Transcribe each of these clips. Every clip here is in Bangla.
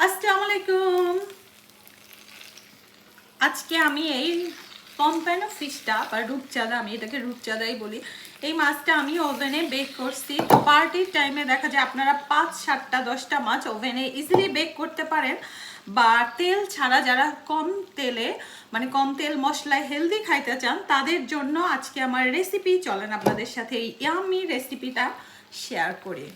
আসসালামু আলাইকুম। আজকে আমি এই পম্পানো ফিশটা বা রূপচাঁদা, আমি এটাকে রূপচাঁদাই বলি, এই মাছটা আমি ওভেনে বেক করছি। তো পার্টির টাইমে দেখা যায় আপনারা 5, 7টা, 10টা মাছ ওভেনে ইজিলি বেক করতে পারেন। বা তেল ছাড়া যারা কম তেলে মানে কম তেল মশলায় হেলদি খাইতে চান তাদের জন্য আজকে আমার রেসিপি, চলেন আপনাদের সাথে এই ইয়ামি রেসিপিটা শেয়ার করি।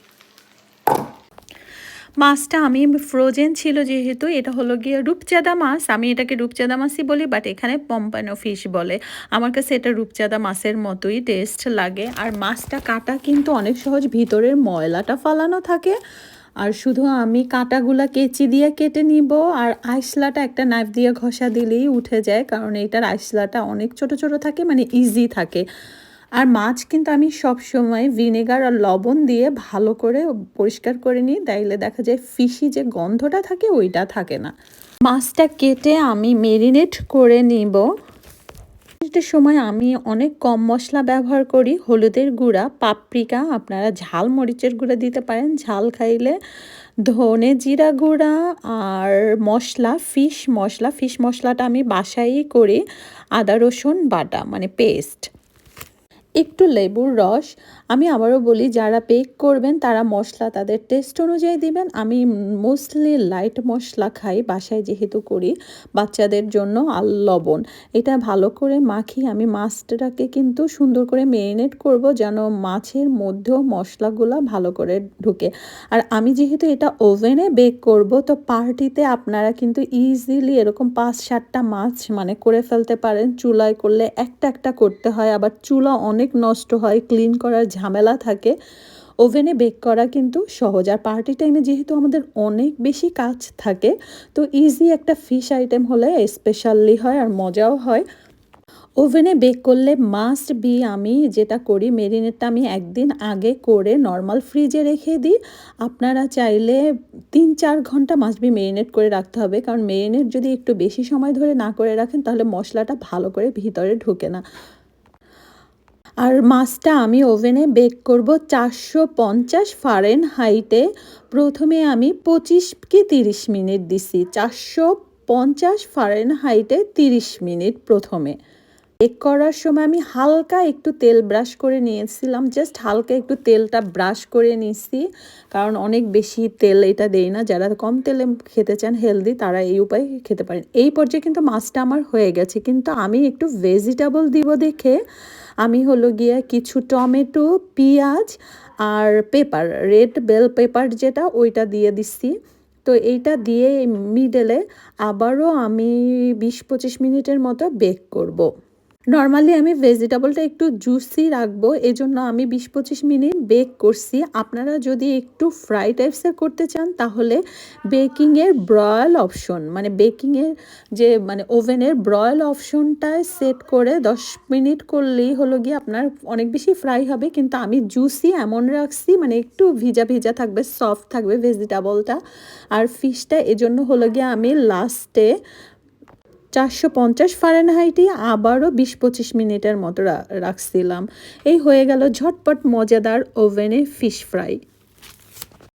মাছটা আমি ফ্রোজেন ছিল, যেহেতু এটা হলো গিয়ে রূপচাঁদা মাছ, আমি এটাকে রূপচাঁদা মাছই বলি, বাট এখানে পম্পানো ফিশ বলে। আমার কাছে এটা রূপচাঁদা মাছের মতোই টেস্ট লাগে। আর মাছটা কাটা কিন্তু অনেক সহজ, ভিতরের ময়লাটা ফালানো থাকে। আর শুধু আমি কাঁটাগুলা কেচি দিয়ে কেটে নিব, আর আইসলাটা একটা নাইফ দিয়ে ঘষা দিলেই উঠে যায়, কারণ এটার আইসলাটা অনেক ছোট ছোট থাকে, মানে ইজি থাকে। আর মাছ কিন্তু আমি সব সময় ভিনেগার আর লবণ দিয়ে ভালো করে পরিষ্কার করে নিই, তাইলে দেখা যায় ফিশি যে গন্ধটা থাকে ওইটা থাকে না। মাছটা কেটে আমি মেরিনেট করে নিব। মেরিনেটের সময় আমি অনেক কম মশলা ব্যবহার করি। হলুদের গুঁড়া, পাপরিকা, আপনারা ঝাল মরিচের গুঁড়া দিতে পারেন ঝাল খাইলে, ধনে জিরা গুঁড়া, আর মশলা ফিশ মশলাটা আমি বাসায়ই করি, আদা রসুন বাটা মানে পেস্ট, একটু লেবুর রস। আমি আবারও বলি, যারা বেক করবেন তারা মশলা তাদের টেস্ট অনুযায়ী দিবেন। আমি মোস্টলি লাইট মশলা খাই বাসায় যেহেতু করি বাচ্চাদের জন্য। আর লবণ, এটা ভালো করে মাখিয়ে আমি মাছটাকে কিন্তু সুন্দর করে মেরিনেট করব, যেন মাছের মধ্যেও মশলাগুলো ভালো করে ঢুকে। আর আমি যেহেতু এটা ওভেনে বেক করব, তো পার্টিতে আপনারা কিন্তু ইজিলি এরকম 5-7টা মাছ মানে করে ফেলতে পারেন। চুলায় করলে একটা একটা করতে হয়, আবার চুলা অনেক নষ্ট হয়, ক্লিন করার ঝামেলা থাকে। ওভেনে বেক করা কিন্তু সহজ। আর পার্টি টাইমে যেহেতু আমাদের অনেক বেশি কাজ থাকে, তো ইজি একটা ফিশ আইটেম হলে স্পেশালি হয় আর মজাও হয়। ওভেনে বেক করলে মাস্ট বি, আমি যেটা করি মেরিনেটটা আমি একদিন আগে করে নর্মাল ফ্রিজে রেখে দিই। আপনারা চাইলে 3-4 ঘন্টা মাস্ট বি মেরিনেট করে রাখতে হবে, কারণ মেরিনেট যদি একটু বেশি সময় ধরে না করে রাখেন তাহলে মশলাটা ভালো করে ভিতরে ঢোকে না। আর মাছটা আমি ওভেনে বেক করব 450 ফারেনহাইটে। প্রথমে আমি 25 কি 30 মিনিট দিছি, 450 ফারেনহাইটে 30 মিনিট প্রথমে। বেক করার সময় আমি হালকা একটু তেল ব্রাশ করে নিয়েছিলাম, জাস্ট হালকা একটু তেলটা ব্রাশ করে নিছি, কারণ অনেক বেশি তেল এটা দেই না। যারা কম তেলে খেতে চান হেলদি, তারা এই উপায়ে খেতে পারেন। এই পর্যায়ে কিন্তু মাছটা আমার হয়ে গেছে, কিন্তু আমি একটু ভেজিটেবল দিব দেখে আমি হলো গিয়ে কিছু টমেটো, পেঁয়াজ আর পেপার, রেড বেল পেপার যেটা, ওইটা দিয়ে দিচ্ছি। তো এইটা দিয়ে মিডলে আবারও আমি 20-25 মিনিটের মতো বেক করব। নর্মালি আমি ভেজিটেবলটা একটু জুসি রাখবো, এজন্য আমি 20-25 মিনিট বেক করছি। আপনারা যদি একটু ফ্রাই টাইপসের করতে চান তাহলে বেকিংয়ের ব্রয়েল অপশন, মানে বেকিংয়ের যে মানে ওভেনের ব্রয়েল অপশনটায় সেট করে 10 মিনিট করলেই হলো গিয়ে আপনার অনেক বেশি ফ্রাই হবে। কিন্তু আমি জুসি এমন রাখছি, মানে একটু ভিজা ভিজা থাকবে, সফট থাকবে ভেজিটেবলটা আর ফিশটা, এজন্য হলো গিয়ে আমি লাস্টে 450 ফারেনহাইটে আবারও 20-25 মিনিটের মতো রাখছিলাম। এই হয়ে গেল ঝটপট মজাদার ওভেনে ফিশ ফ্রাই।